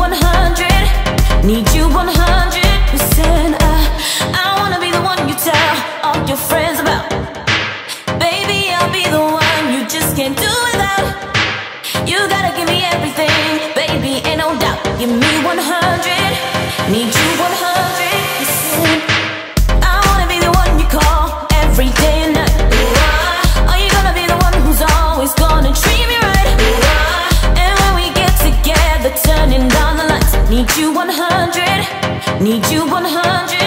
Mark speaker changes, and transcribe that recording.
Speaker 1: 100, need you 100%. I wanna be the one you tell all your friends about. Baby, I'll be the one you just can't do without. You gotta give me everything, baby, ain't no doubt. Give me 100, need you 100%. I wanna be the one you call every day and night. Are you gonna be the one who's always gonna treat me right? And when we get together, turning down the lights, need you 100, need you 100.